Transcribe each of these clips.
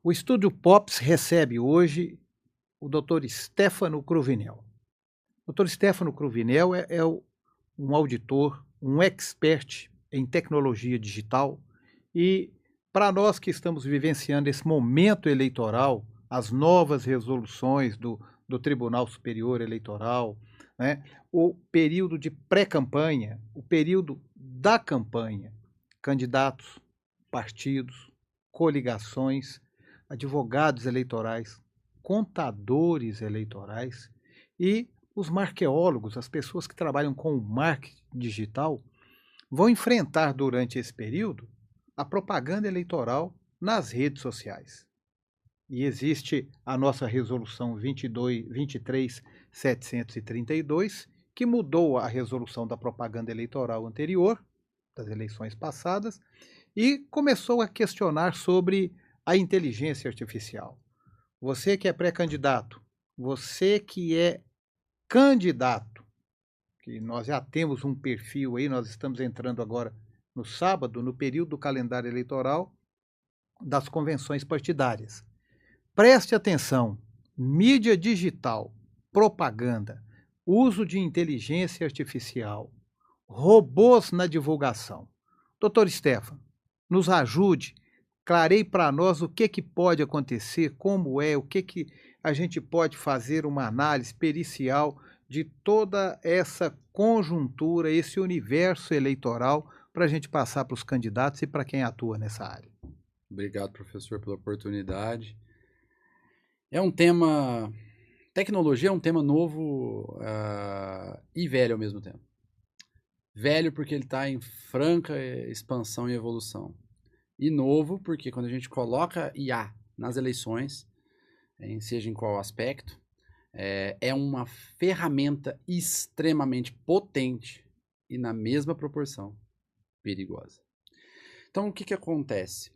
O Estúdio Pops recebe hoje o Dr. Stefano Cruvinel. O Dr. Stefano Cruvinel um auditor, um expert em tecnologia digital e, para nós que estamos vivenciando esse momento eleitoral, as novas resoluções do Tribunal Superior Eleitoral, né, o período de pré-campanha, o período da campanha, candidatos, partidos, coligações, advogados eleitorais, contadores eleitorais e os marqueólogos, as pessoas que trabalham com o marketing digital, vão enfrentar durante esse período a propaganda eleitoral nas redes sociais. E existe a nossa resolução 23.732, que mudou a resolução da propaganda eleitoral anterior, das eleições passadas, e começou a questionar sobre a inteligência artificial. Você que é pré-candidato, você que é candidato, que nós já temos um perfil aí, nós estamos entrando agora no sábado, no período do calendário eleitoral das convenções partidárias. Preste atenção, mídia digital, propaganda, uso de inteligência artificial, robôs na divulgação. Doutor Stefano, nos ajude, clareie para nós o que pode acontecer, como o que a gente pode fazer uma análise pericial de toda essa conjuntura, esse universo eleitoral, para a gente passar para os candidatos e para quem atua nessa área. Obrigado, professor, pela oportunidade. É um tema... Tecnologia é um tema novo e velho ao mesmo tempo. Velho porque ele está em franca expansão e evolução. E novo porque quando a gente coloca IA nas eleições, seja em qual aspecto, é uma ferramenta extremamente potente e na mesma proporção perigosa. Então, o que acontece?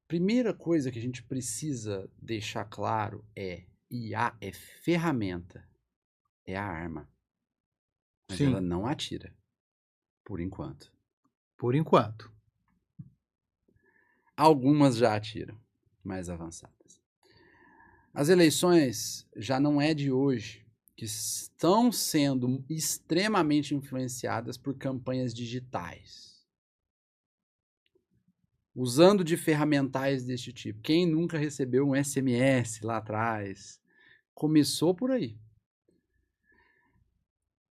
Primeira coisa que a gente precisa deixar claro IA é ferramenta, é a arma, mas Sim. ela não atira, por enquanto. Por enquanto. Algumas já atiram, mais avançadas. As eleições já não é de hoje que estão sendo extremamente influenciadas por campanhas digitais. Usando de ferramentais deste tipo. Quem nunca recebeu um SMS lá atrás? Começou por aí.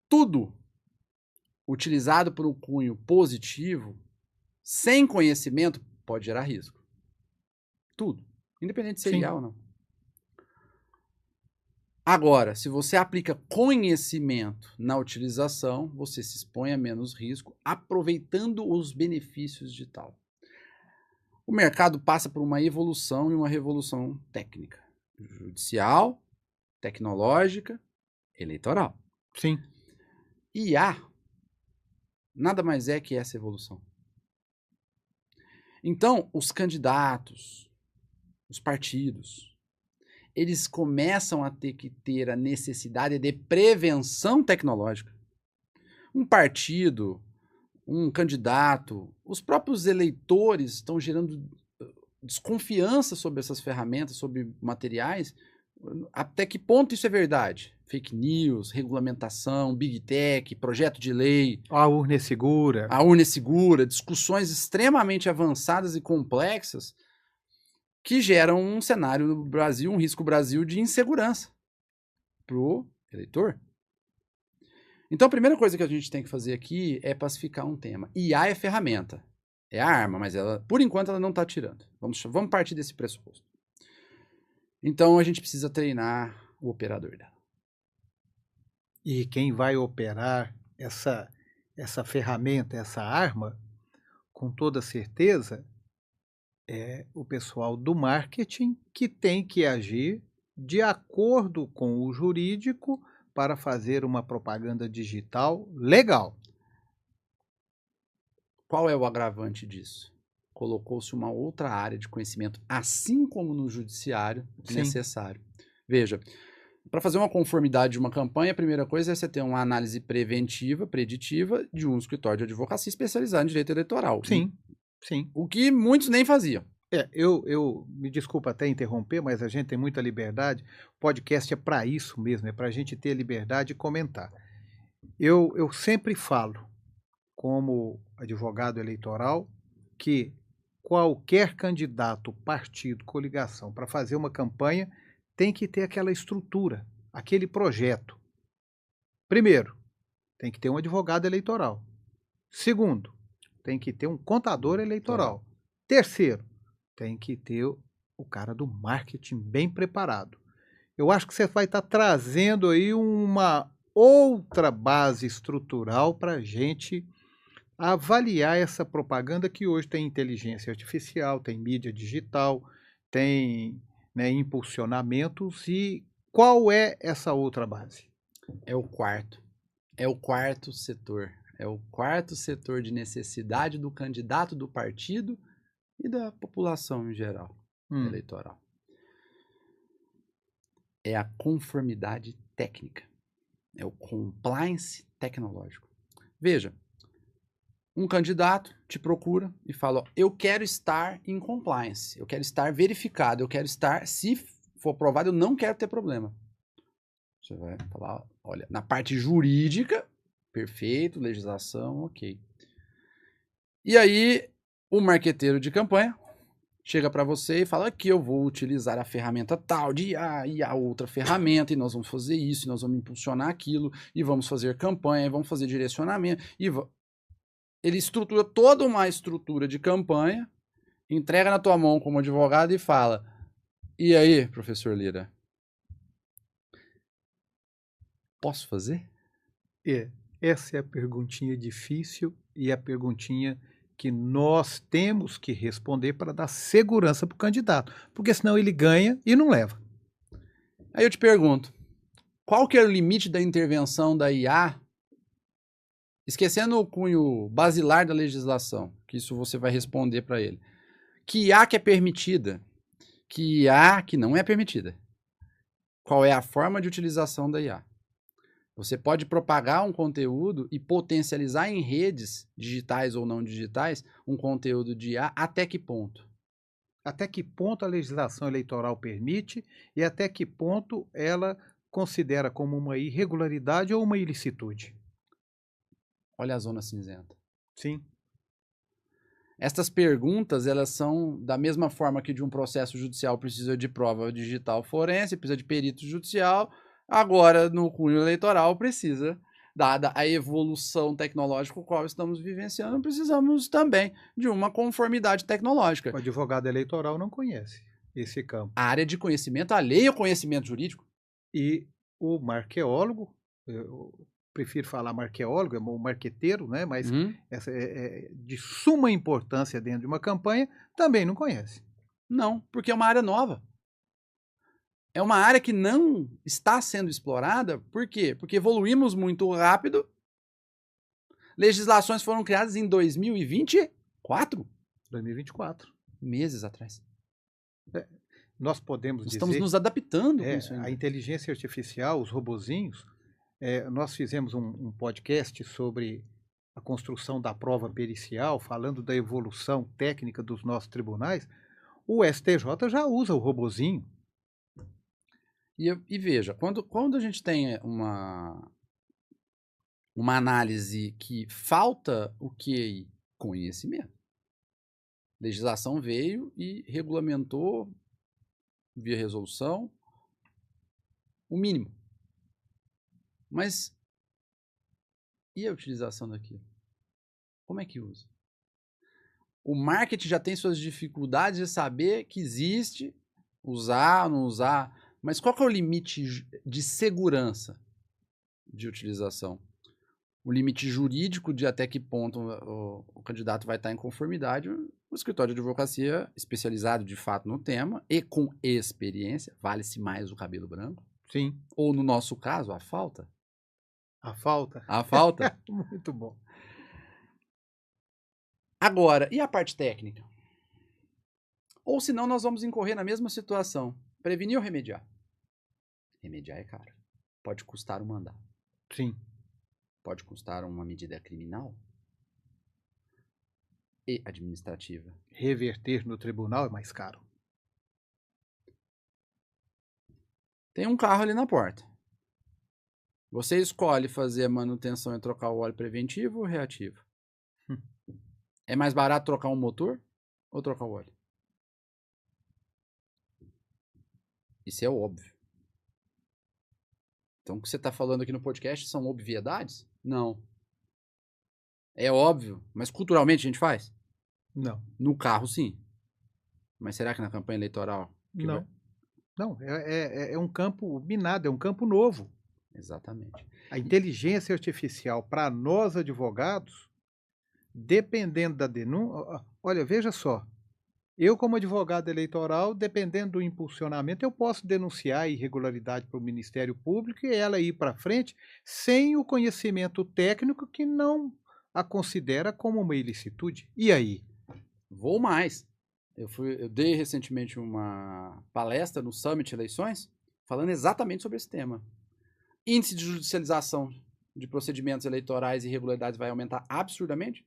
Tudo utilizado por um cunho positivo, sem conhecimento, pode gerar risco. Tudo. Independente de ser IA ou não. Agora, se você aplica conhecimento na utilização, você se expõe a menos risco, aproveitando os benefícios de tal. O mercado passa por uma evolução e uma revolução técnica. Judicial, tecnológica, eleitoral. Sim. IA nada mais é que essa evolução. Então, os candidatos, os partidos, eles começam a ter que ter a necessidade de prevenção tecnológica. Um partido, um candidato, os próprios eleitores estão gerando desconfiança sobre essas ferramentas, sobre materiais. Até que ponto isso é verdade? Fake news, regulamentação, big tech, projeto de lei. A urna é segura. A urna é segura, discussões extremamente avançadas e complexas que geram um cenário no Brasil, um risco Brasil de insegurança para o eleitor. Então a primeira coisa que a gente tem que fazer aqui é pacificar um tema. IA é ferramenta, é a arma, mas ela, por enquanto, ela não está atirando. Vamos partir desse pressuposto. Então a gente precisa treinar o operador dela. E quem vai operar essa ferramenta, essa arma, com toda certeza, é o pessoal do marketing que tem que agir de acordo com o jurídico para fazer uma propaganda digital legal. Qual é o agravante disso? Colocou-se uma outra área de conhecimento, assim como no judiciário, necessário. Veja, para fazer uma conformidade de uma campanha, a primeira coisa é você ter uma análise preventiva, preditiva, de um escritório de advocacia especializado em direito eleitoral. Sim, sim. O que muitos nem faziam. Me desculpa até interromper, mas a gente tem muita liberdade. Podcast é para isso mesmo, é para a gente ter liberdade de comentar. Eu sempre falo, como advogado eleitoral, que qualquer candidato, partido, coligação, para fazer uma campanha, tem que ter aquela estrutura, aquele projeto. Primeiro, tem que ter um advogado eleitoral. Segundo, tem que ter um contador eleitoral. Terceiro, tem que ter o cara do marketing bem preparado. Eu acho que você vai estar trazendo aí uma outra base estrutural para a gente avaliar essa propaganda que hoje tem inteligência artificial, tem mídia digital, tem, né, impulsionamentos. E qual é essa outra base? É o quarto. É o quarto setor. É o quarto setor de necessidade do candidato do partido e da população em geral, eleitoral. É a conformidade técnica. É o compliance tecnológico. Veja, um candidato te procura e fala, ó, eu quero estar em compliance, eu quero estar verificado, eu quero estar, se for aprovado, eu não quero ter problema. Você vai falar, olha, na parte jurídica, perfeito, legislação, ok. E aí, o marqueteiro de campanha chega para você e fala, aqui eu vou utilizar a ferramenta tal de IA e a outra ferramenta, e nós vamos fazer isso, e nós vamos impulsionar aquilo, e vamos fazer campanha, e vamos fazer direcionamento, ele estrutura toda uma estrutura de campanha, entrega na tua mão como advogado e fala, e aí, professor Lira, posso fazer? Essa é a perguntinha difícil e a perguntinha que nós temos que responder para dar segurança para o candidato, porque senão ele ganha e não leva. Aí eu te pergunto, qual que é o limite da intervenção da IA, esquecendo o cunho basilar da legislação, que isso você vai responder para ele. Que IA que é permitida? Que IA que não é permitida? Qual é a forma de utilização da IA? Você pode propagar um conteúdo e potencializar em redes digitais ou não digitais um conteúdo de IA até que ponto? Até que ponto a legislação eleitoral permite e até que ponto ela considera como uma irregularidade ou uma ilicitude? Olha a zona cinzenta. Sim. Estas perguntas, elas são da mesma forma que de um processo judicial precisa de prova digital forense, precisa de perito judicial, agora no cunho eleitoral precisa, dada a evolução tecnológica com a qual estamos vivenciando, precisamos também de uma conformidade tecnológica. O advogado eleitoral não conhece esse campo. A área de conhecimento alheia ao conhecimento jurídico. E o marqueólogo, eu prefiro falar marqueólogo, é o marqueteiro, né? Mas essa é de suma importância dentro de uma campanha, também não conhece. Não, porque é uma área nova. É uma área que não está sendo explorada, por quê? Porque evoluímos muito rápido. Legislações foram criadas em 2024. 2024. Meses atrás. Nós podemos dizer... Estamos nos adaptando com isso ainda. A inteligência artificial, os robozinhos, nós fizemos um podcast sobre a construção da prova pericial, falando da evolução técnica dos nossos tribunais. O STJ já usa o robozinho. E veja, quando a gente tem uma análise que falta o QI, conhecimento. Legislação veio e regulamentou, via resolução, o mínimo. Mas e a utilização daquilo? Como é que usa? O marketing já tem suas dificuldades de saber que existe, usar, não usar. Mas qual que é o limite de segurança de utilização? O limite jurídico de até que ponto o candidato vai estar em conformidade, o escritório de advocacia especializado de fato no tema e com experiência, vale-se mais o cabelo branco? Sim. Ou no nosso caso, a falta? A falta? A falta? Muito bom. Agora, e a parte técnica? Ou senão nós vamos incorrer na mesma situação. Prevenir ou remediar? Remediar é caro. Pode custar um mandato. Sim. Pode custar uma medida criminal. e administrativa. Reverter no tribunal é mais caro. Tem um carro ali na porta. Você escolhe fazer a manutenção e trocar o óleo preventivo ou reativo? É mais barato trocar um motor ou trocar o óleo? Isso é óbvio. Então, o que você está falando aqui no podcast são obviedades? Não. É óbvio, mas culturalmente a gente faz? Não. No carro, sim. Mas será que na campanha eleitoral? Não. Não, é um campo minado, é um campo novo. Exatamente. A inteligência artificial, para nós advogados, dependendo da denúncia. Olha, veja só. Eu, como advogado eleitoral, dependendo do impulsionamento, eu posso denunciar a irregularidade para o Ministério Público e ela ir para frente sem o conhecimento técnico que não a considera como uma ilicitude. E aí? Vou mais. Eu dei recentemente uma palestra no Summit Eleições falando exatamente sobre esse tema. Índice de judicialização de procedimentos eleitorais e irregularidades vai aumentar absurdamente.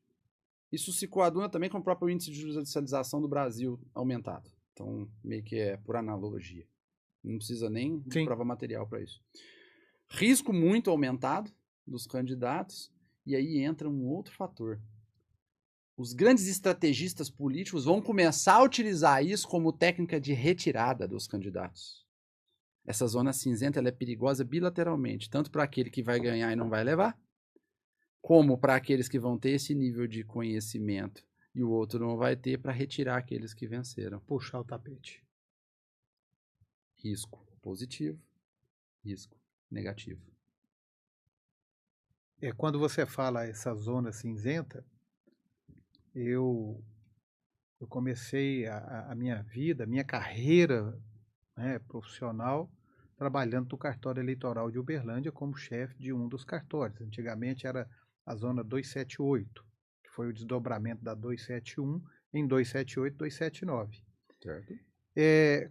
Isso se coaduna também com o próprio índice de judicialização do Brasil aumentado. Então, meio que é por analogia. Não precisa nem de prova material para isso. Risco muito aumentado dos candidatos. E aí entra um outro fator. Os grandes estrategistas políticos vão começar a utilizar isso como técnica de retirada dos candidatos. Essa zona cinzenta ela é perigosa bilateralmente, tanto para aquele que vai ganhar e não vai levar, como para aqueles que vão ter esse nível de conhecimento e o outro não vai ter, para retirar aqueles que venceram. Puxar o tapete. Risco positivo, risco negativo. Quando você fala essa zona cinzenta, eu comecei a minha vida, a minha carreira, né, profissional, trabalhando no cartório eleitoral de Uberlândia como chefe de um dos cartórios. Antigamente era a zona 278, que foi o desdobramento da 271 em 278, 279. Certo.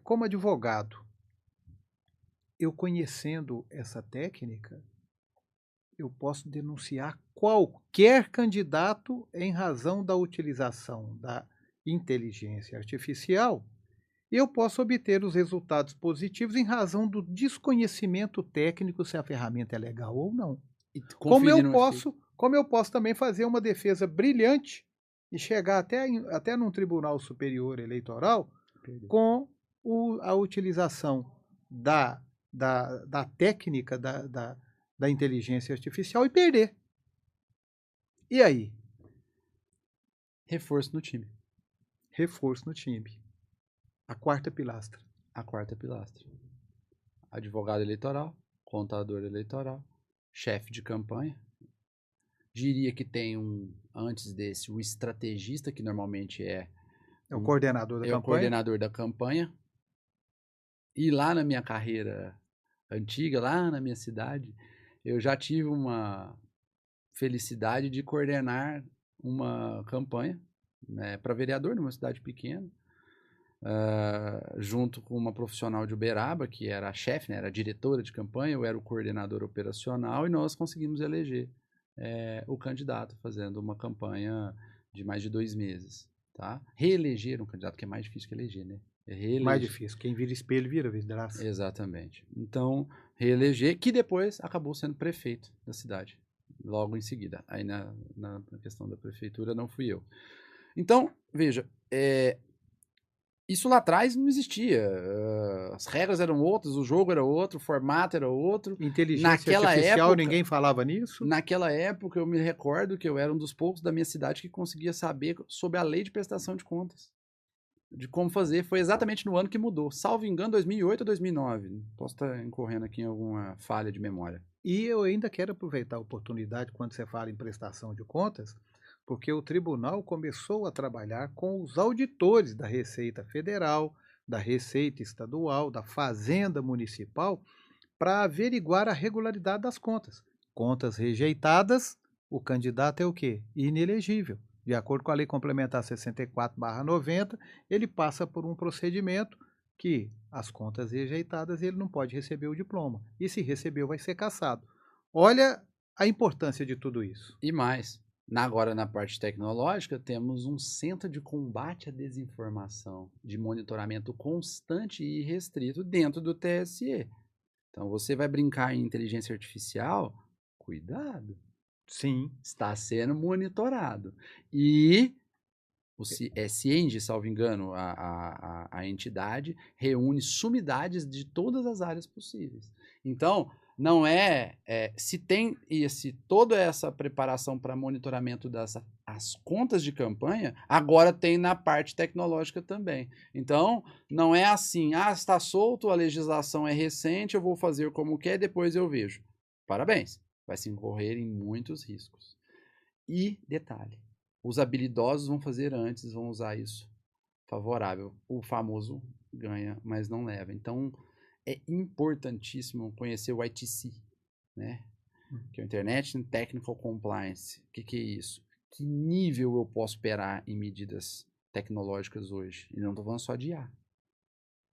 Como advogado, eu conhecendo essa técnica, eu posso denunciar qualquer candidato em razão da utilização da inteligência artificial, e eu posso obter os resultados positivos em razão do desconhecimento técnico se a ferramenta é legal ou não. Como eu posso também fazer uma defesa brilhante e chegar até num tribunal superior eleitoral com a utilização da técnica da inteligência artificial e perder. E aí? Reforço no time. Reforço no time. A quarta pilastra. A quarta pilastra. Advogado eleitoral, contador eleitoral, chefe de campanha. Diria que tem antes desse, o estrategista, que normalmente é o coordenador da campanha. É o coordenador da campanha. E lá na minha carreira antiga, lá na minha cidade, eu já tive uma felicidade de coordenar uma campanha, né, para vereador numa cidade pequena, junto com uma profissional de Uberaba, que era a chefe, né, era a diretora de campanha, eu era o coordenador operacional, e nós conseguimos eleger o candidato, fazendo uma campanha de mais de 2 meses. Tá? Reeleger um candidato, que é mais difícil que eleger, né? Mais difícil. Quem vira espelho vira vidraça. Exatamente. Então, reeleger, que depois acabou sendo prefeito da cidade, logo em seguida. Aí na questão da prefeitura não fui eu. Então, veja, isso lá atrás não existia. As regras eram outras, o jogo era outro, o formato era outro. Inteligência artificial, ninguém falava nisso? Naquela época, eu me recordo que eu era um dos poucos da minha cidade que conseguia saber sobre a lei de prestação de contas. De como fazer. Foi exatamente no ano que mudou. Salvo engano, 2008 ou 2009. Posso estar incorrendo aqui em alguma falha de memória. E eu ainda quero aproveitar a oportunidade quando você fala em prestação de contas, porque o tribunal começou a trabalhar com os auditores da Receita Federal, da Receita Estadual, da Fazenda Municipal, para averiguar a regularidade das contas. Contas rejeitadas, o candidato é o quê? Inelegível. De acordo com a Lei Complementar 64/90, ele passa por um procedimento que as contas rejeitadas ele não pode receber o diploma. E se recebeu, vai ser cassado. Olha a importância de tudo isso. E mais, Agora, na parte tecnológica, temos um centro de combate à desinformação, de monitoramento constante e restrito dentro do TSE. Então, você vai brincar em inteligência artificial, cuidado, Sim. está sendo monitorado. E o Cienge, salvo engano, a entidade reúne sumidades de todas as áreas possíveis. Então, não se tem toda essa preparação para monitoramento as contas de campanha, agora tem na parte tecnológica também. Então, não é assim, está solto, a legislação é recente, eu vou fazer como quer, depois eu vejo. Parabéns, vai se incorrer em muitos riscos. E, detalhe, os habilidosos vão fazer antes, vão usar isso favorável. O famoso ganha, mas não leva. Então, é importantíssimo conhecer o ITC, né? Que é o Internet Technical Compliance. O que é isso? Que nível eu posso esperar em medidas tecnológicas hoje? E não estou falando só de IA.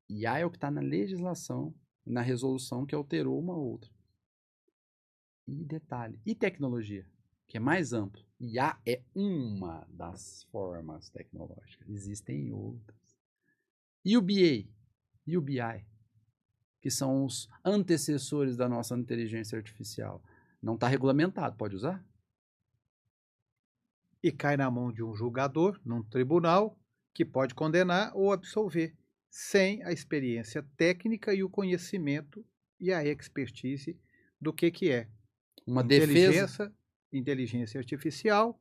IA é o que está na legislação, na resolução que alterou uma ou outra. E detalhe, e tecnologia, que é mais amplo. IA é uma das formas tecnológicas. Existem outras. E o BA? E o BI? Que são os antecessores da nossa inteligência artificial. Não está regulamentado, pode usar? E cai na mão de um julgador, num tribunal, que pode condenar ou absolver, sem a experiência técnica e o conhecimento e a expertise do que é Uma defesa. inteligência artificial,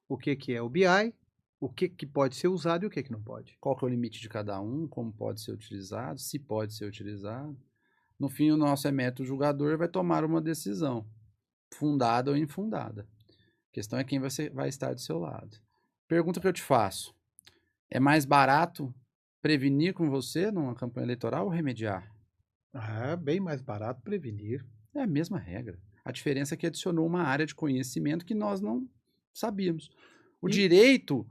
o que é o BI, o que pode ser usado e o que não pode. Qual que é o limite de cada um, como pode ser utilizado, se pode ser utilizado. No fim, o nosso emérito julgador vai tomar uma decisão, fundada ou infundada. A questão é quem vai estar do seu lado. Pergunta que eu te faço. É mais barato prevenir com você numa campanha eleitoral ou remediar? Bem mais barato prevenir. É a mesma regra. A diferença é que adicionou uma área de conhecimento que nós não sabíamos. O direito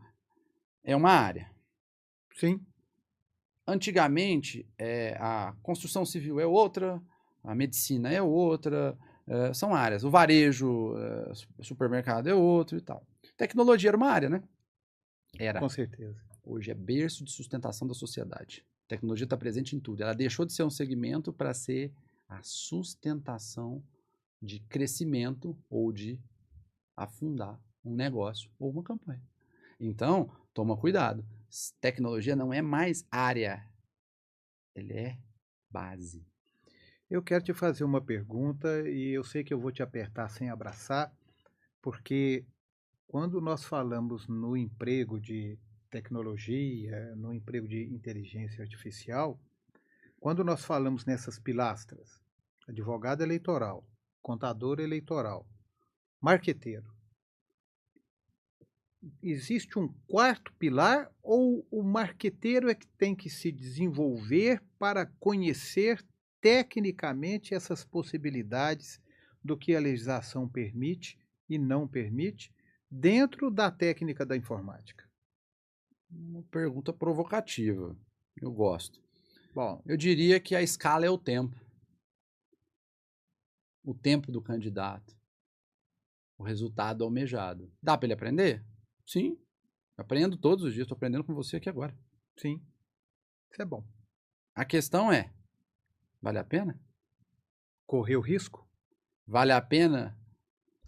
é uma área. Sim. Antigamente, a construção civil é outra, a medicina é outra, são áreas. O varejo, supermercado é outro e tal. Tecnologia era uma área, né? Era. Com certeza. Hoje é berço de sustentação da sociedade. A tecnologia está presente em tudo. Ela deixou de ser um segmento para ser a sustentação de crescimento ou de afundar um negócio ou uma campanha. Então, toma cuidado. Tecnologia não é mais área, ele é base. Eu quero te fazer uma pergunta e eu sei que eu vou te apertar sem abraçar, porque quando nós falamos no emprego de tecnologia, no emprego de inteligência artificial, quando nós falamos nessas pilastras, advogado eleitoral, contador eleitoral, marqueteiro, existe um quarto pilar ou o marqueteiro é que tem que se desenvolver para conhecer tecnicamente essas possibilidades do que a legislação permite e não permite dentro da técnica da informática? Uma pergunta provocativa. Eu gosto. Bom, Eu diria que a escala é o tempo. O tempo do candidato. O resultado almejado. Dá para ele aprender? Sim. Aprendo todos os dias. Estou aprendendo com você aqui agora. sim, isso é bom. A questão é, vale a pena? Correr o risco? Vale a pena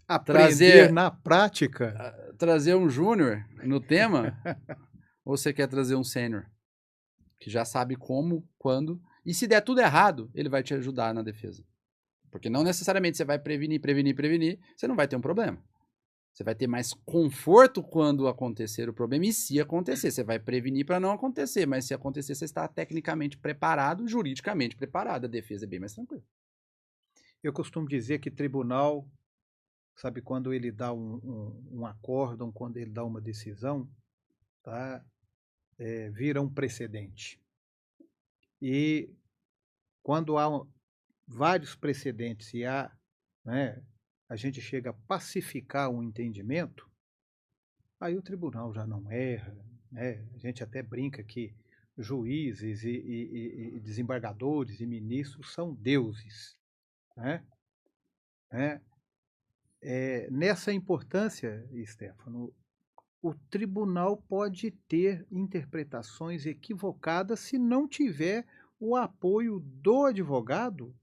Aprender na prática? trazer um júnior no tema? Ou você quer trazer um sênior? Que já sabe como, quando. E se der tudo errado, ele vai te ajudar na defesa. Porque não necessariamente você vai prevenir, você não vai ter um problema. Você vai ter mais conforto quando acontecer o problema. E se acontecer, você vai prevenir para não acontecer. Mas se acontecer, você está tecnicamente preparado, juridicamente preparado. A defesa é bem mais tranquila. Eu costumo dizer que tribunal, sabe, quando ele dá um acórdão, quando ele dá uma decisão, tá, vira um precedente. E quando há vários precedentes e né, a gente chega a pacificar um entendimento, aí o tribunal já não erra, né? A gente até brinca que juízes e desembargadores e ministros são deuses, né? nessa importância, Stefano, o tribunal pode ter interpretações equivocadas se não tiver o apoio do advogado,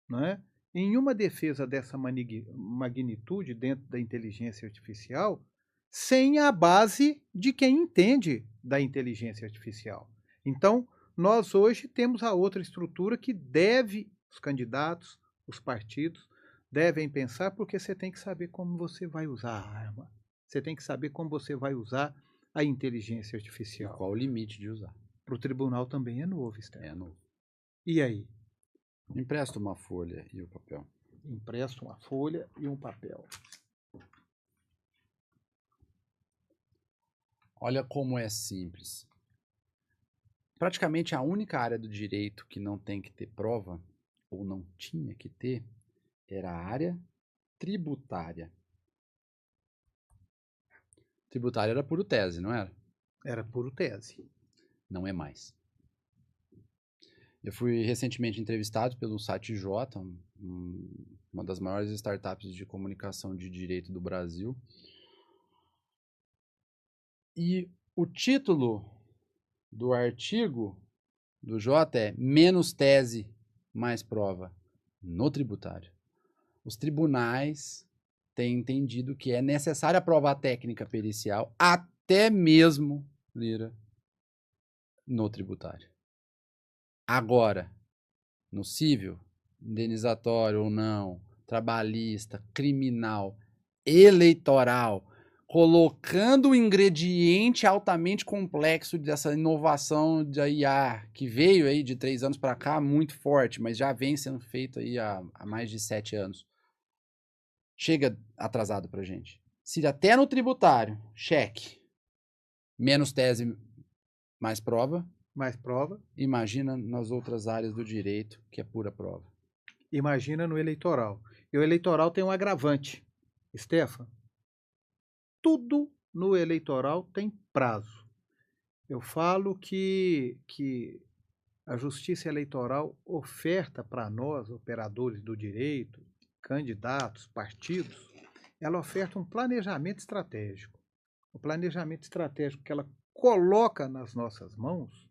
né, em uma defesa dessa magnitude dentro da inteligência artificial, sem a base de quem entende da inteligência artificial. Então, nós hoje temos a outra estrutura que os candidatos, os partidos, devem pensar, porque você tem que saber como você vai usar a arma. Você tem que saber como você vai usar a inteligência E artificial. qual o limite de usar? Para o tribunal também é novo, Stefano. É novo. E aí? Empresta uma folha e o papel. Empresta uma folha e um papel. Olha como é simples. Praticamente a única área do direito que não tem que ter prova, ou não tinha que ter, era a área tributária. Tributária era puro tese, não era? Era puro tese. Não é mais. Eu fui recentemente entrevistado pelo site J, uma das maiores startups de comunicação de direito do Brasil. E o título do artigo do J é menos tese, mais prova no tributário. Os tribunais têm entendido que é necessária a prova técnica pericial, até mesmo, Lira, no tributário. Agora, no civil, indenizatório ou não, trabalhista, criminal, eleitoral, colocando o ingrediente altamente complexo dessa inovação da IA, que veio aí de 3 anos para cá muito forte, mas já vem sendo feito aí há mais de 7 anos. Chega atrasado pra gente. Se até no tributário, cheque, menos tese, mais prova, Mais prova. imagina nas outras áreas do direito, que é pura prova. Imagina no eleitoral. E o eleitoral tem um agravante. Stefano, tudo no eleitoral tem prazo. Eu falo que a justiça eleitoral oferta para nós, operadores do direito, candidatos, partidos, ela oferta um planejamento estratégico. O planejamento estratégico que ela coloca nas nossas mãos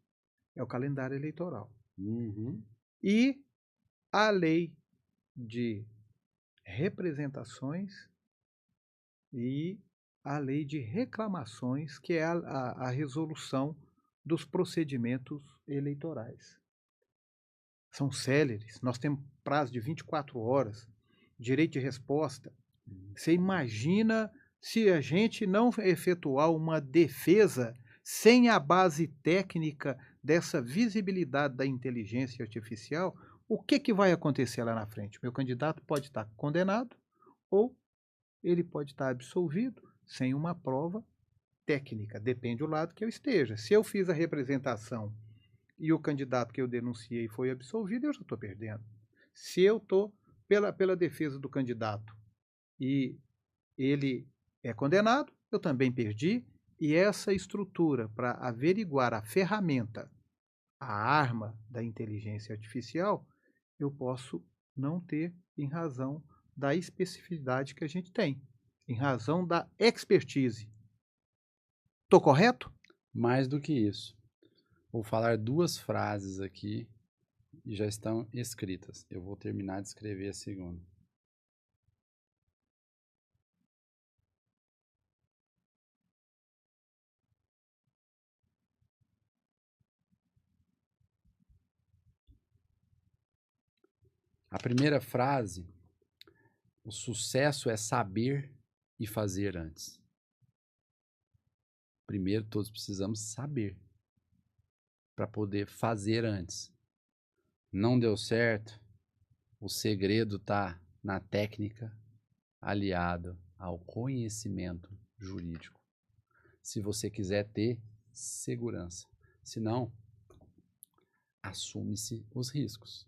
é o calendário eleitoral. Uhum. E a lei de representações e a lei de reclamações, que é a resolução dos procedimentos eleitorais. São céleres, nós temos prazo de 24 horas, direito de resposta. Você imagina se a gente não efetuar uma defesa sem a base técnica dessa visibilidade da inteligência artificial, o que vai acontecer lá na frente? Meu candidato pode estar condenado ou ele pode estar absolvido sem uma prova técnica, depende do lado que eu esteja. Se eu fiz a representação e o candidato que eu denunciei foi absolvido, eu já estou perdendo. Se eu estou pela defesa do candidato e ele é condenado, eu também perdi, e essa estrutura para averiguar a ferramenta, a arma da inteligência artificial, eu posso não ter em razão da especificidade que a gente tem, em razão da expertise. Estou correto? Mais do que isso. Vou falar 2 frases aqui e já estão escritas. Eu vou terminar de escrever a segunda. A primeira frase, o sucesso é saber e fazer antes. Primeiro, todos precisamos saber para poder fazer antes. Não deu certo, o segredo está na técnica aliado ao conhecimento jurídico. Se você quiser ter segurança. Se não, assume-se os riscos.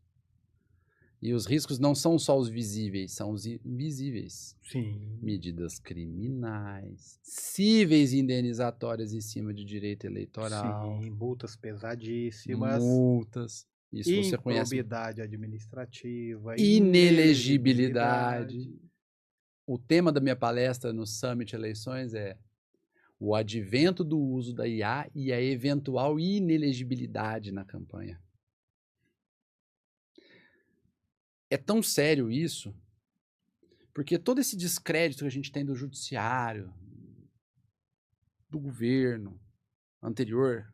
E os riscos não são só os visíveis, são os invisíveis. Sim. Medidas criminais, cíveis e indenizatórias em cima de direito eleitoral. Sim, multas pesadíssimas. Multas. Isso você conhece. Improbidade administrativa. Inelegibilidade. O tema da minha palestra no Summit Eleições é o advento do uso da IA e a eventual inelegibilidade na campanha. É tão sério isso, porque todo esse descrédito que a gente tem do judiciário, do governo anterior,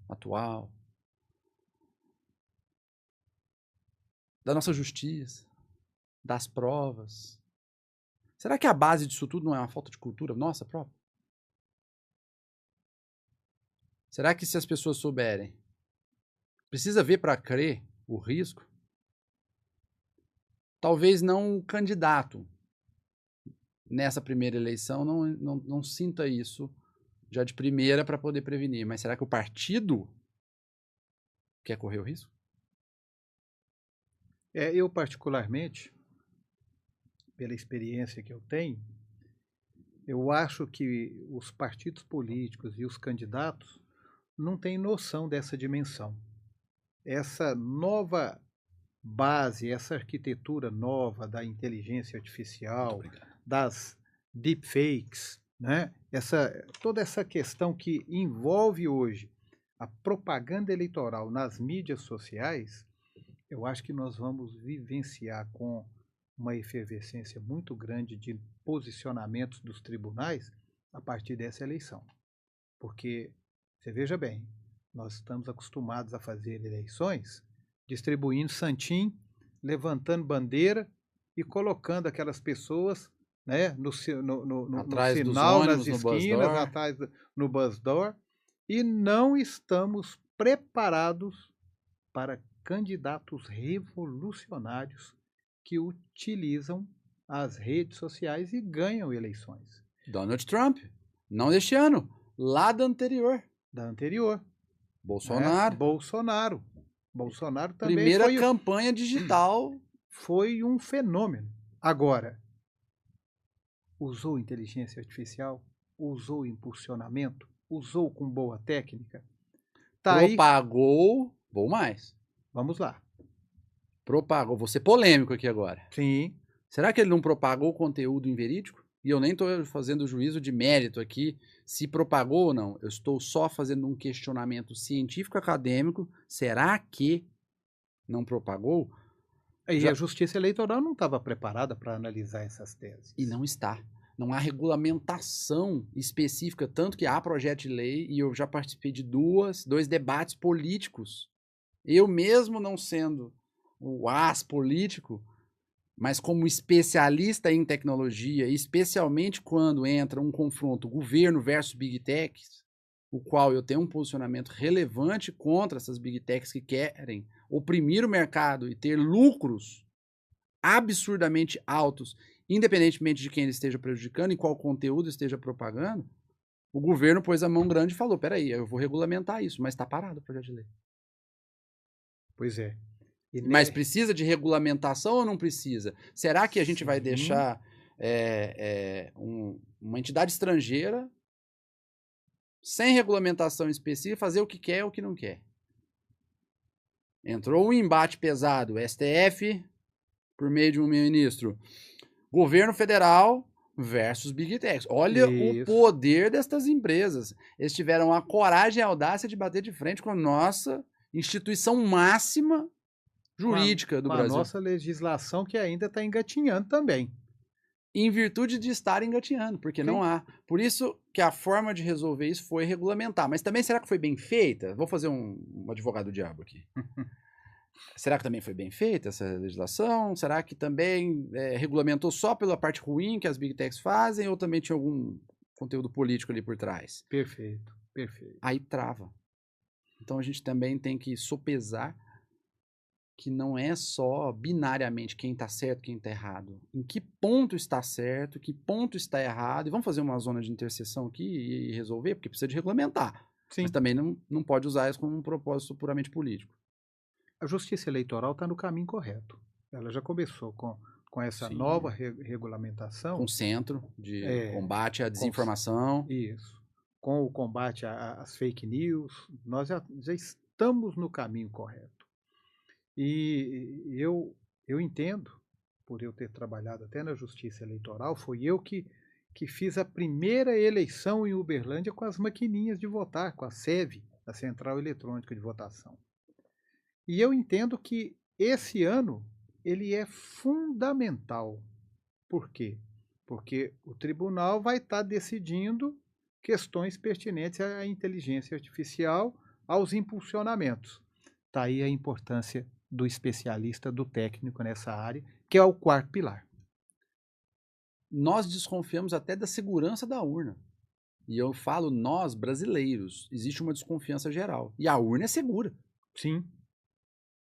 atual, da nossa justiça, das provas. Será que a base disso tudo não é uma falta de cultura nossa própria? Será que se as pessoas souberem, precisa ver para crer o risco? Talvez não o candidato nessa primeira eleição não sinta isso já de primeira para poder prevenir. Mas será que o partido quer correr o risco? Eu, particularmente, pela experiência que eu tenho, eu acho que os partidos políticos e os candidatos não têm noção dessa dimensão. Essa nova base, essa arquitetura nova da inteligência artificial, das deepfakes, né? Toda essa questão que envolve hoje a propaganda eleitoral nas mídias sociais, eu acho que nós vamos vivenciar com uma efervescência muito grande de posicionamentos dos tribunais a partir dessa eleição. Porque, você veja bem, nós estamos acostumados a fazer eleições distribuindo santim, levantando bandeira e colocando aquelas pessoas, né, no Atrás dos sinal, nas ônibus, no bus esquinas, door. atrás no bus door, e não estamos preparados para candidatos revolucionários que utilizam as redes sociais e ganham eleições. Donald Trump, não deste ano, lá da anterior. Da anterior. Bolsonaro. Bolsonaro. Bolsonaro também Primeira campanha digital. Foi um fenômeno. Agora, usou inteligência artificial, usou impulsionamento, usou com boa técnica. Propagou. Aí. Vou mais. Vamos lá. Propagou. Vou ser polêmico aqui agora. Sim. Será que ele não propagou conteúdo inverídico? E eu nem estou fazendo juízo de mérito aqui, se propagou ou não. Eu estou só fazendo um questionamento científico acadêmico. Será que não propagou? E a Justiça Eleitoral não estava preparada para analisar essas teses. E não está. Não há regulamentação específica, tanto que há projeto de lei, e eu já participei de dois debates políticos. Eu mesmo não sendo o as político, mas como especialista em tecnologia, especialmente quando entra um confronto governo versus big techs, o qual eu tenho um posicionamento relevante contra essas big techs que querem oprimir o mercado e ter lucros absurdamente altos, independentemente de quem ele esteja prejudicando e qual conteúdo esteja propagando, o governo pôs a mão grande e falou, peraí, eu vou regulamentar isso, mas está parado o projeto de lei. Pois é. Mas precisa de regulamentação ou não precisa? Será que a gente vai deixar uma entidade estrangeira sem regulamentação específica fazer o que quer e o que não quer? Entrou um embate pesado, STF, por meio de um ministro, governo federal versus Big Techs. Olha o poder destas empresas. Eles tiveram a coragem e a audácia de bater de frente com a nossa instituição máxima jurídica do Brasil. A nossa legislação que ainda está engatinhando também. Em virtude de estar engatinhando, porque não há. Por isso que a forma de resolver isso foi regulamentar. Mas também, será que foi bem feita? Vou fazer um advogado do diabo aqui. Será que também foi bem feita essa legislação? Será que também regulamentou só pela parte ruim que as Big Techs fazem ou também tinha algum conteúdo político ali por trás? Perfeito, perfeito. Aí trava. Então a gente também tem que sopesar que não é só binariamente quem está certo e quem está errado. Em que ponto está certo, que ponto está errado. E vamos fazer uma zona de interseção aqui e resolver, porque precisa de regulamentar. Sim. Mas também não pode usar isso como um propósito puramente político. A Justiça Eleitoral está no caminho correto. Ela já começou com essa nova regulamentação. Com o Centro de Combate à Desinformação. Isso. Com o combate às fake news. Nós já estamos no caminho correto. E eu entendo por eu ter trabalhado até na Justiça Eleitoral, foi eu que fiz a primeira eleição em Uberlândia com as maquininhas de votar, com a CEV, a Central Eletrônica de Votação. E eu entendo que esse ano ele é fundamental. Por quê? Porque o tribunal vai estar decidindo questões pertinentes à inteligência artificial, aos impulsionamentos. Está aí a importância do especialista, do técnico nessa área, que é o quarto pilar. Nós desconfiamos até da segurança da urna. E eu falo nós, brasileiros, existe uma desconfiança geral. E a urna é segura. Sim.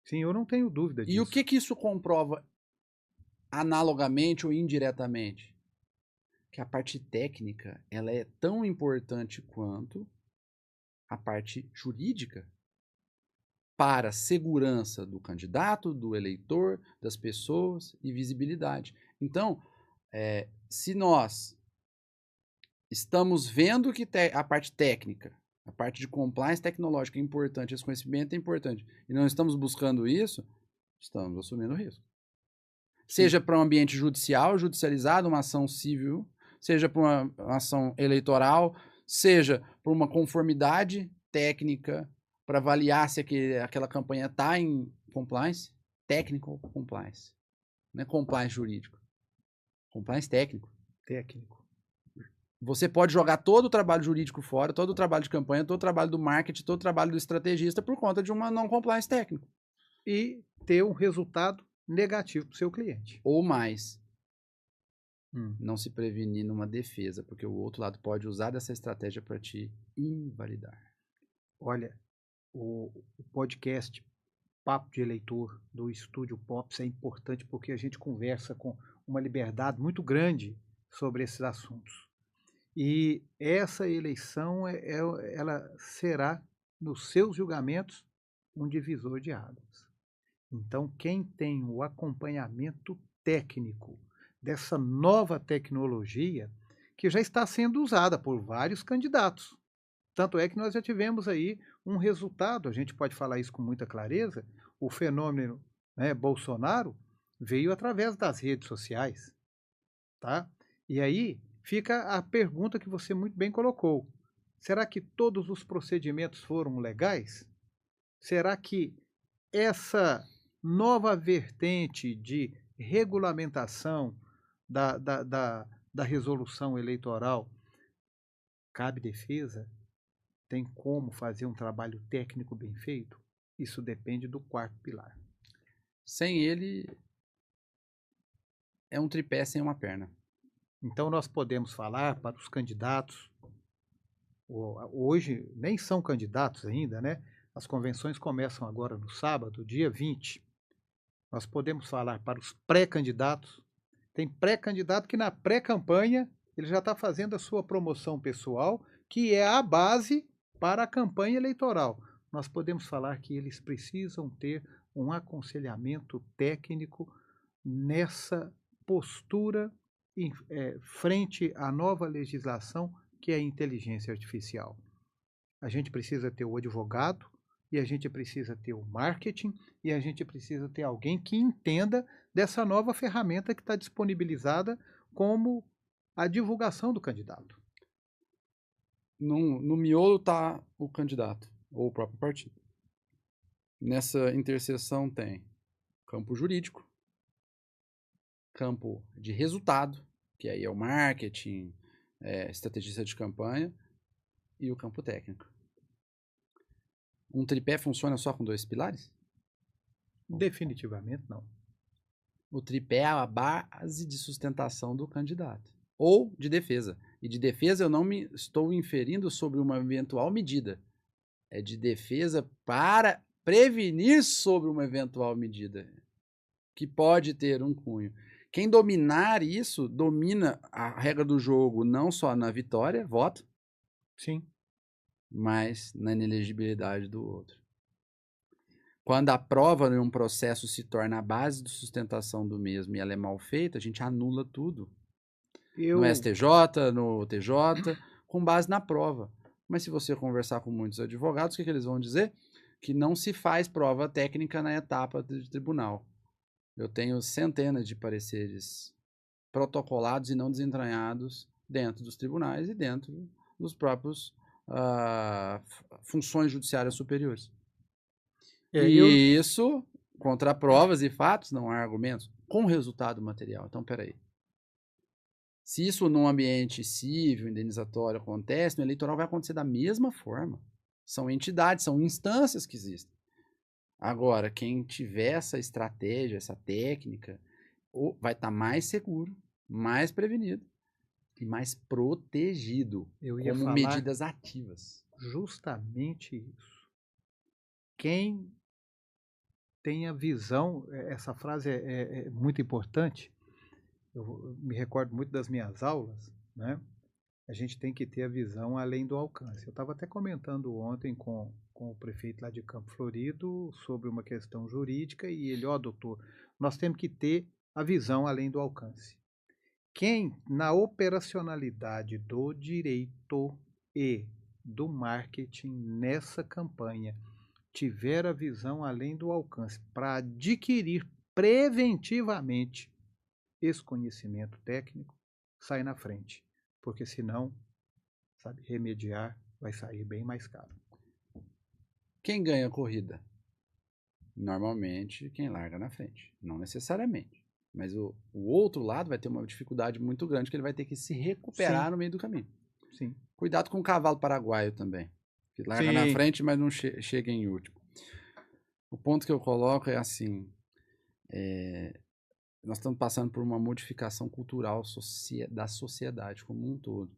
Sim, eu não tenho dúvida disso. E o que isso comprova analogamente ou indiretamente? Que a parte técnica ela é tão importante quanto a parte jurídica para a segurança do candidato, do eleitor, das pessoas e visibilidade. Então, se nós estamos vendo que a parte técnica, a parte de compliance tecnológica é importante, esse conhecimento é importante, e não estamos buscando isso, estamos assumindo risco. Seja para um ambiente judicial, judicializado, uma ação civil, seja para uma ação eleitoral, seja por uma conformidade técnica para avaliar se aquela campanha está em compliance, técnico compliance. Não é compliance jurídico. Compliance técnico. Técnico. Você pode jogar todo o trabalho jurídico fora, todo o trabalho de campanha, todo o trabalho do marketing, todo o trabalho do estrategista por conta de uma não compliance técnico. E ter um resultado negativo para o seu cliente. Ou mais. Não se prevenir numa defesa, porque o outro lado pode usar dessa estratégia para te invalidar. Olha, o podcast Papo de Eleitor do Estúdio Pops é importante porque a gente conversa com uma liberdade muito grande sobre esses assuntos. E essa eleição, ela será, nos seus julgamentos, um divisor de águas. Então, quem tem o acompanhamento técnico dessa nova tecnologia, que já está sendo usada por vários candidatos. Tanto é que nós já tivemos aí um resultado, a gente pode falar isso com muita clareza, o fenômeno, né, Bolsonaro veio através das redes sociais. Tá? E aí fica a pergunta que você muito bem colocou. Será que todos os procedimentos foram legais? Será que essa nova vertente de regulamentação da resolução eleitoral cabe defesa? Tem como fazer um trabalho técnico bem feito? Isso depende do quarto pilar. Sem ele, é um tripé sem uma perna. Então, nós podemos falar para os candidatos, hoje nem são candidatos ainda, né? As convenções começam agora no sábado, dia 20. Nós podemos falar para os pré-candidatos. Tem pré-candidato que na pré-campanha ele já está fazendo a sua promoção pessoal, que é a base para a campanha eleitoral. Nós podemos falar que eles precisam ter um aconselhamento técnico nessa postura frente à nova legislação que é a inteligência artificial. A gente precisa ter o advogado, e a gente precisa ter o marketing, e a gente precisa ter alguém que entenda dessa nova ferramenta que está disponibilizada como a divulgação do candidato. No miolo está o candidato, ou o próprio partido. Nessa interseção tem campo jurídico, campo de resultado, que aí é o marketing, estrategista de campanha, e o campo técnico. Um tripé funciona só com 2 pilares? Definitivamente não. O tripé é a base de sustentação do candidato, ou de defesa. E de defesa eu não me estou inferindo sobre uma eventual medida. É de defesa para prevenir sobre uma eventual medida, que pode ter um cunho. Quem dominar isso, domina a regra do jogo não só na vitória, voto, sim, mas na inelegibilidade do outro. Quando a prova em um processo se torna a base de sustentação do mesmo e ela é mal feita, a gente anula tudo. No STJ, no TJ, com base na prova. Mas se você conversar com muitos advogados, o que eles vão dizer? Que não se faz prova técnica na etapa de tribunal. eu tenho centenas de pareceres protocolados e não desentranhados dentro dos tribunais e dentro dos próprios funções judiciárias superiores. Eu, E isso, contra provas e fatos, não há argumentos, com resultado material. Então, peraí. Se isso num ambiente civil, indenizatório acontece, no eleitoral vai acontecer da mesma forma. São entidades, são instâncias que existem. Agora, quem tiver essa estratégia, essa técnica, vai estar mais seguro, mais prevenido e mais protegido, eu ia como falar medidas ativas. justamente isso. Quem tem a visão, essa frase é muito importante. Eu me recordo muito das minhas aulas, né? A gente tem que ter a visão além do alcance. Eu estava até comentando ontem com o prefeito lá de Campo Florido sobre uma questão jurídica e ele, ó, doutor, nós temos que ter a visão além do alcance. Quem, na operacionalidade do direito e do marketing nessa campanha, tiver a visão além do alcance para adquirir preventivamente esse conhecimento técnico, sai na frente. Porque senão, sabe, remediar vai sair bem mais caro. Quem ganha a corrida? Normalmente, quem larga na frente. Não necessariamente. Mas o outro lado vai ter uma dificuldade muito grande que ele vai ter que se recuperar Sim. no meio do caminho. Sim. Cuidado com o cavalo paraguaio também. Que larga Sim. na frente, mas não chega em último. O ponto que eu coloco é assim: nós estamos passando por uma modificação cultural da sociedade como um todo.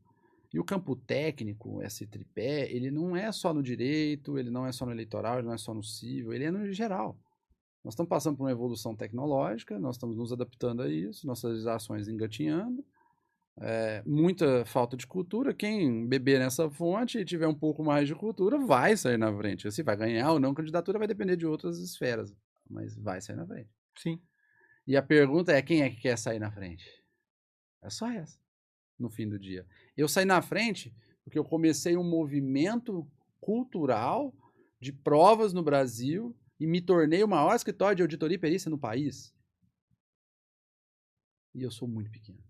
E o campo técnico, esse tripé, ele não é só no direito, ele não é só no eleitoral, ele não é só no civil, ele é no geral. Nós estamos passando por uma evolução tecnológica, nós estamos nos adaptando a isso, nossas ações engatinhando, muita falta de cultura. Quem beber nessa fonte e tiver um pouco mais de cultura vai sair na frente. Se vai ganhar ou não candidatura vai depender de outras esferas, mas vai sair na frente. Sim. E a pergunta é: quem é que quer sair na frente? É só essa, no fim do dia. Eu saí na frente porque eu comecei um movimento cultural de provas no Brasil e me tornei o maior escritório de auditoria e perícia no país. E eu sou muito pequeno.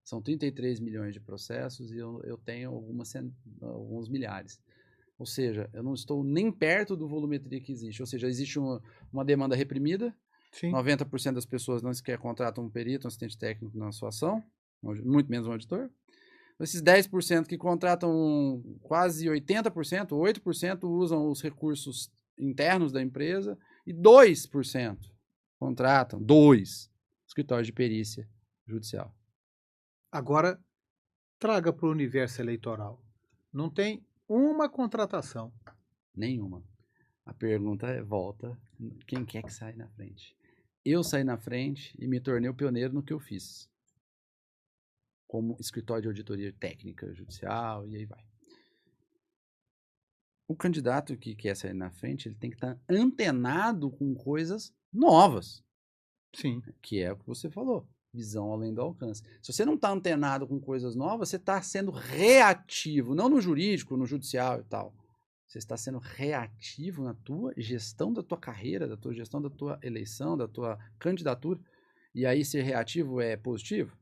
São 33 milhões de processos e eu tenho alguns milhares. Ou seja, eu não estou nem perto do volumetria que existe. Ou seja, existe uma demanda reprimida. Sim. 90% das pessoas não sequer contratam um perito, um assistente técnico na sua ação, muito menos um auditor. Esses 10% que contratam, quase 80%, 8% usam os recursos internos da empresa e 2% contratam, 2 escritórios de perícia judicial. Agora, traga para o universo eleitoral. Não tem uma contratação. Nenhuma. A pergunta volta: quem quer que saia na frente? Eu saí na frente e me tornei o pioneiro no que eu fiz, como escritório de auditoria técnica judicial, e aí vai. O candidato que quer sair na frente, ele tem que estar antenado com coisas novas. Sim. Que é o que você falou, visão além do alcance. Se você não está antenado com coisas novas, você está sendo reativo, não no jurídico, no judicial e tal. Você está sendo reativo na tua gestão da tua carreira, da tua gestão da tua eleição, da tua candidatura. E aí ser reativo é positivo?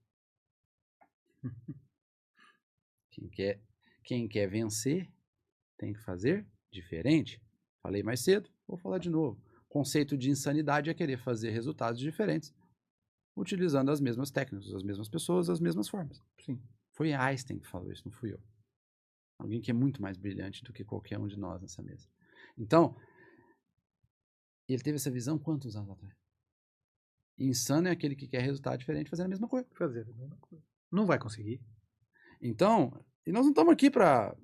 Quem quer vencer tem que fazer diferente. Falei mais cedo, vou falar de novo. O conceito de insanidade é querer fazer resultados diferentes, utilizando as mesmas técnicas, as mesmas pessoas, as mesmas formas. Sim. Foi Einstein que falou isso, não fui eu. Alguém que é muito mais brilhante do que qualquer um de nós nessa mesa. Então, ele teve essa visão quantos anos atrás? Insano é aquele que quer resultado diferente fazendo a mesma coisa. Fazer a mesma coisa. Não vai conseguir. Então, e nós não estamos aqui para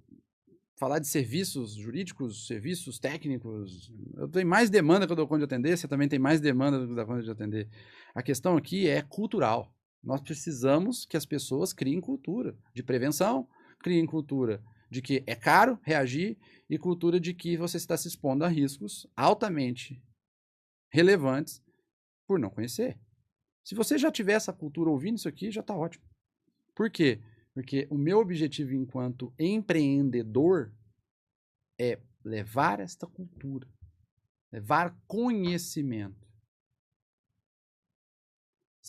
falar de serviços jurídicos, serviços técnicos. Eu tenho mais demanda que eu dou conta de atender, você também tem mais demanda do que dá conta de atender. A questão aqui é cultural. Nós precisamos que as pessoas criem cultura de prevenção, criem cultura de que é caro reagir e cultura de que você está se expondo a riscos altamente relevantes por não conhecer. Se você já tiver essa cultura ouvindo isso aqui, já está ótimo. Por quê? Porque o meu objetivo enquanto empreendedor é levar esta cultura, levar conhecimento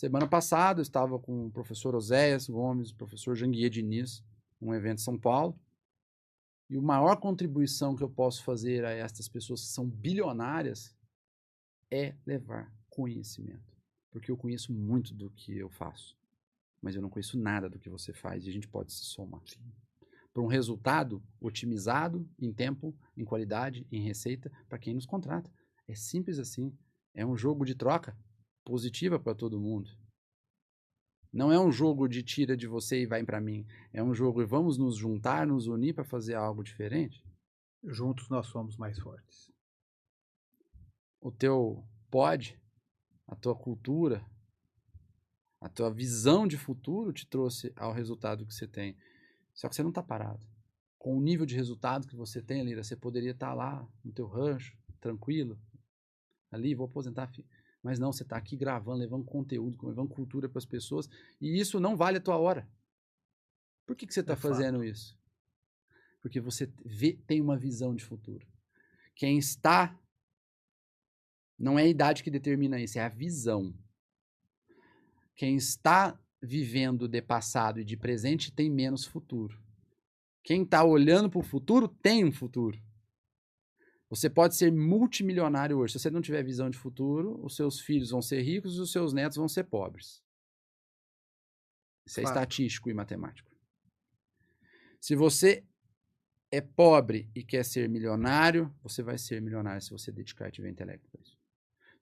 Semana passada eu estava com o professor Oséias Gomes, o professor Janguier Diniz, num evento em São Paulo. E a maior contribuição que eu posso fazer a estas pessoas que são bilionárias é levar conhecimento. Porque eu conheço muito do que eu faço, mas eu não conheço nada do que você faz e a gente pode se somar. Para um resultado otimizado em tempo, em qualidade, em receita, para quem nos contrata. É simples assim. É um jogo de troca positiva para todo mundo. Não é um jogo de tira de você e vai para mim. É um jogo de vamos nos juntar, nos unir para fazer algo diferente. Juntos nós somos mais fortes. O teu pode, a tua cultura, a tua visão de futuro te trouxe ao resultado que você tem. Só que você não está parado. Com o nível de resultado que você tem, Lira, você poderia estar lá no teu rancho, tranquilo, ali, vou aposentar, filho. Mas não, você está aqui gravando, levando conteúdo, levando cultura para as pessoas, e isso não vale a tua hora. Por que você está fazendo isso? Porque você tem uma visão de futuro. Quem está, não é a idade que determina isso, é a visão. Quem está vivendo de passado e de presente tem menos futuro. Quem está olhando para o futuro tem um futuro. Você pode ser multimilionário hoje. Se você não tiver visão de futuro, os seus filhos vão ser ricos e os seus netos vão ser pobres. Isso é estatístico e matemático. Se você é pobre e quer ser milionário, você vai ser milionário se você dedicar e tiver intelecto para isso.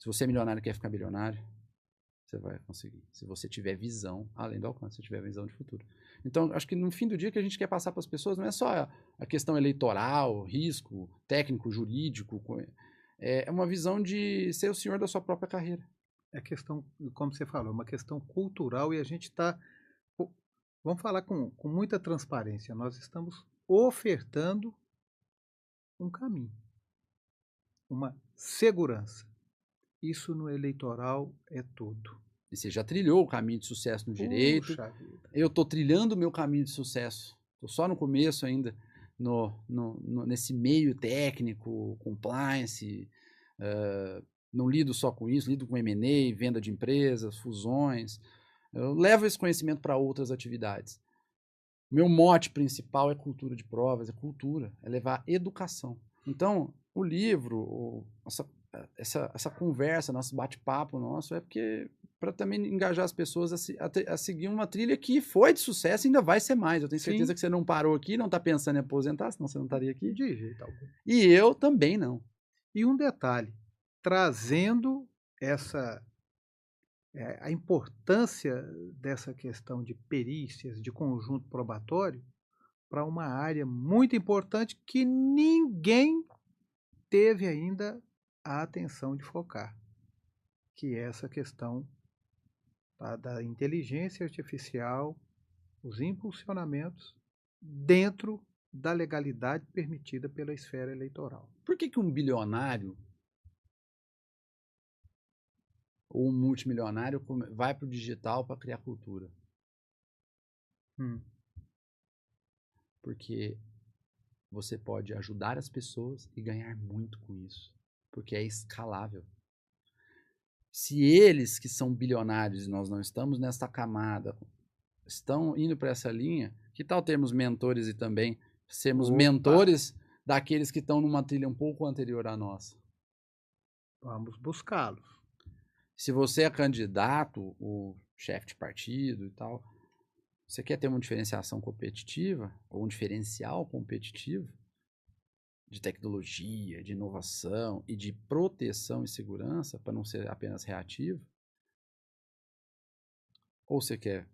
Se você é milionário e quer ficar bilionário, você vai conseguir. Se você tiver visão, além do alcance, se tiver visão de futuro. Então, acho que no fim do dia o que a gente quer passar para as pessoas não é só a questão eleitoral, risco, técnico, jurídico. É uma visão de ser o senhor da sua própria carreira. É questão, como você falou, uma questão cultural e a gente está, vamos falar com muita transparência, nós estamos ofertando um caminho, uma segurança. Isso no eleitoral é tudo. E você já trilhou o caminho de sucesso no direito. Puxa vida. Eu estou trilhando o meu caminho de sucesso. Estou só no começo ainda, nesse meio técnico, compliance. Não lido só com isso, lido com M&A, venda de empresas, fusões. Eu levo esse conhecimento para outras atividades. Meu mote principal é cultura de provas, é cultura, é levar educação. Então, o livro, essa conversa, nosso bate-papo nosso, é porque para também engajar as pessoas a seguir uma trilha que foi de sucesso e ainda vai ser mais. Eu tenho certeza que você não parou aqui, não está pensando em aposentar, senão você não estaria aqui. De jeito algum. E eu também não. E um detalhe, trazendo a importância dessa questão de perícias, de conjunto probatório, para uma área muito importante que ninguém teve ainda a atenção de focar, que é essa questão da inteligência artificial, os impulsionamentos dentro da legalidade permitida pela esfera eleitoral. Por que um bilionário ou um multimilionário vai para o digital para criar cultura? Porque você pode ajudar as pessoas e ganhar muito com isso, porque é escalável. Se eles que são bilionários e nós não estamos nessa camada, estão indo para essa linha, que tal termos mentores e também sermos mentores daqueles que estão numa trilha um pouco anterior à nossa? Vamos buscá-los. Se você é candidato, ou chefe de partido e tal, você quer ter uma diferenciação competitiva, ou um diferencial competitivo, de tecnologia, de inovação e de proteção e segurança, para não ser apenas reativo? Ou você quer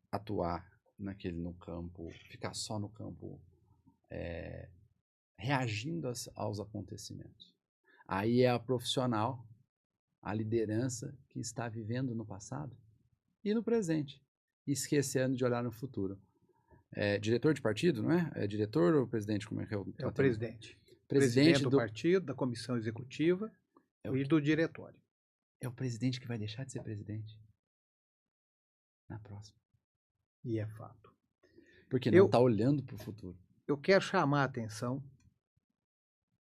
atuar no campo, ficar só no campo, reagindo aos acontecimentos? Aí é a profissional, a liderança que está vivendo no passado e no presente, esquecendo de olhar no futuro. Diretor de partido, não é? É diretor ou presidente? Como é que é o É o presidente. Presidente do partido, da comissão executiva e do diretório. É o presidente que vai deixar de ser presidente na próxima. E é fato. Porque não está olhando para o futuro. Eu quero chamar a atenção.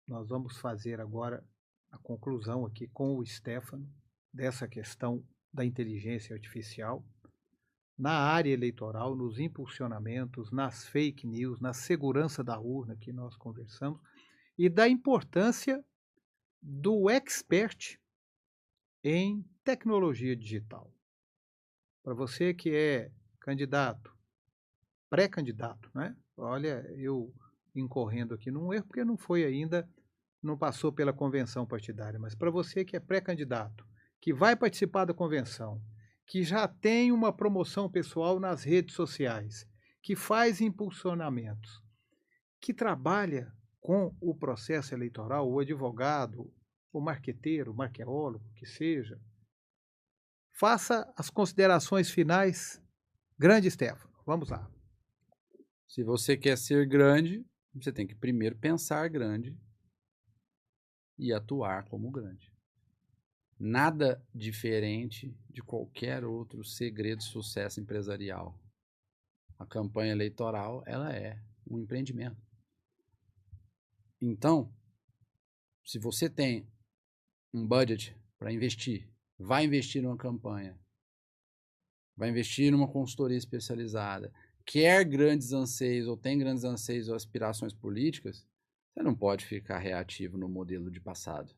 Nós vamos fazer agora a conclusão aqui com o Stefano dessa questão da inteligência artificial na área eleitoral, nos impulsionamentos, nas fake news, na segurança da urna que nós conversamos, e da importância do expert em tecnologia digital. Para você que é candidato, pré-candidato, né? Olha, eu incorrendo aqui num erro, porque não foi ainda, não passou pela convenção partidária, mas para você que é pré-candidato, que vai participar da convenção, que já tem uma promoção pessoal nas redes sociais, que faz impulsionamentos, que trabalha com o processo eleitoral, o advogado, o marqueteiro, o marqueólogo, que seja, faça as considerações finais. Grande Stefano, vamos lá. Se você quer ser grande, você tem que primeiro pensar grande e atuar como grande. Nada diferente de qualquer outro segredo de sucesso empresarial. A campanha eleitoral, ela é um empreendimento. Então, se você tem um budget para investir, vai investir numa campanha, vai investir numa consultoria especializada, quer grandes anseios ou tem grandes anseios ou aspirações políticas, você não pode ficar reativo no modelo de passado.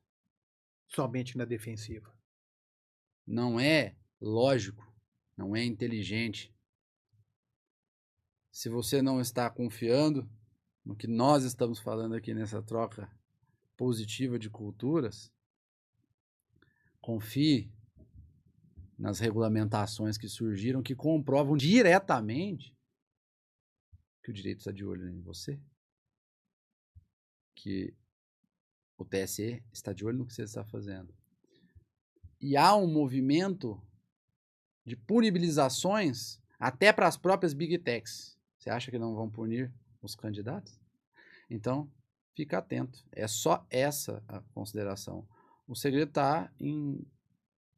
Somente na defensiva. Não é lógico, não é inteligente. Se você não está confiando no que nós estamos falando aqui nessa troca positiva de culturas, confie nas regulamentações que surgiram, que comprovam diretamente que o direito está de olho em você, que o TSE está de olho no que você está fazendo. E há um movimento de punibilizações até para as próprias Big Techs. Você acha que não vão punir os candidatos? Então, fica atento. É só essa a consideração. O segredo está em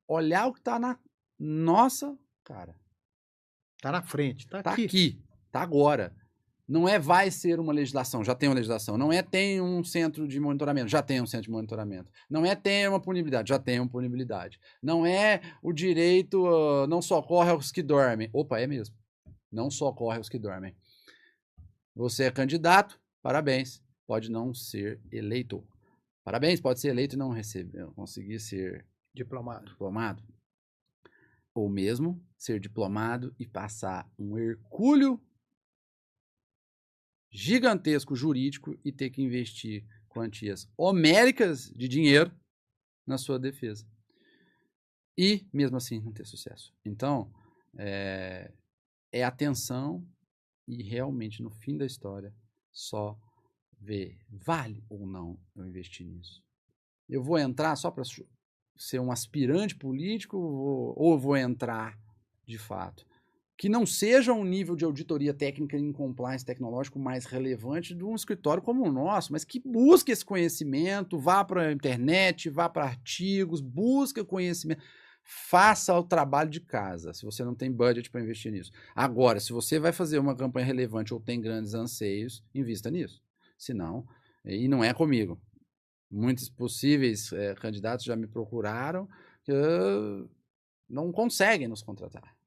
olhar o que está na nossa cara. Está na frente, está Está aqui. aqui, está agora. Não é vai ser uma legislação, já tem uma legislação. Não é tem um centro de monitoramento, já tem um centro de monitoramento. Não é tem uma punibilidade, já tem uma punibilidade. Não é o direito não socorre aos que dormem. Opa, é mesmo. Não socorre aos que dormem. Você é candidato, parabéns. Pode não ser eleito. Parabéns, pode ser eleito e não conseguir ser diplomado. Ou mesmo ser diplomado e passar um hercúleo gigantesco jurídico e ter que investir quantias homéricas de dinheiro na sua defesa. E, mesmo assim, não ter sucesso. Então, é atenção e realmente, no fim da história, só ver vale ou não eu investir nisso. Eu vou entrar só para ser um aspirante político ou vou entrar de fato? Que não seja um nível de auditoria técnica em compliance tecnológico mais relevante de um escritório como o nosso, mas que busque esse conhecimento, vá para a internet, vá para artigos, busque conhecimento, faça o trabalho de casa, se você não tem budget para investir nisso. Agora, se você vai fazer uma campanha relevante ou tem grandes anseios, invista nisso. Se não, e não é comigo. Muitos possíveis candidatos já me procuraram que não conseguem nos contratar.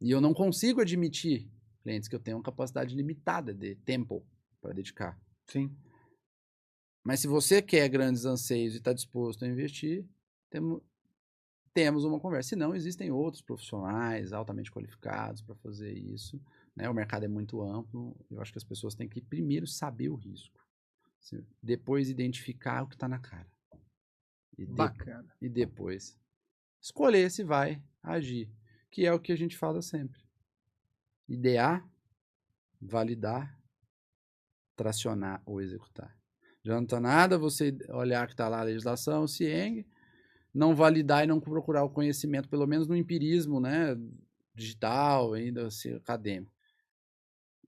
E eu não consigo admitir clientes que eu tenho uma capacidade limitada de tempo para dedicar. Sim. Mas se você quer grandes anseios e está disposto a investir, temos uma conversa. Se não, existem outros profissionais altamente qualificados para fazer isso. Né? O mercado é muito amplo. Eu acho que as pessoas têm que primeiro saber o risco. Depois identificar o que está na cara. Bacana. E depois escolher se vai agir. Que é o que a gente fala sempre. Idear, validar, tracionar ou executar. Já não está nada você olhar que está lá a legislação, o CIENG, não validar e não procurar o conhecimento, pelo menos no empirismo, né, digital, ainda assim, acadêmico.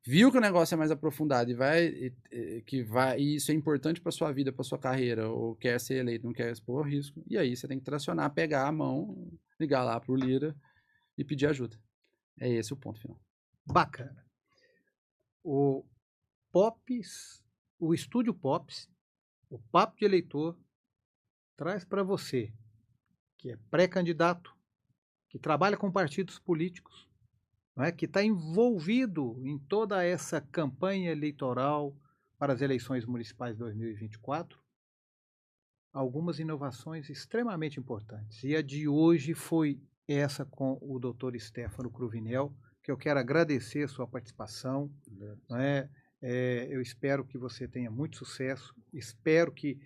Viu que o negócio é mais aprofundado e isso é importante para sua vida, para sua carreira, ou quer ser eleito, não quer expor risco, e aí você tem que tracionar, pegar a mão, ligar lá para o Lira e pedir ajuda. É esse o ponto final. Bacana. O Pops, o Estúdio Pops, o Papo de Eleitor, traz para você que é pré-candidato, que trabalha com partidos políticos, não é? Que está envolvido em toda essa campanha eleitoral para as eleições municipais de 2024, algumas inovações extremamente importantes. E a de hoje foi essa com o doutor Stefano Cruvinel, que eu quero agradecer a sua participação. Não é? Eu espero que você tenha muito sucesso, espero que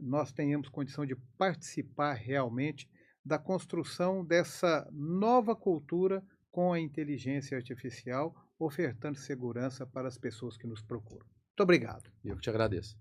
nós tenhamos condição de participar realmente da construção dessa nova cultura com a inteligência artificial, ofertando segurança para as pessoas que nos procuram. Muito obrigado. Eu que te agradeço.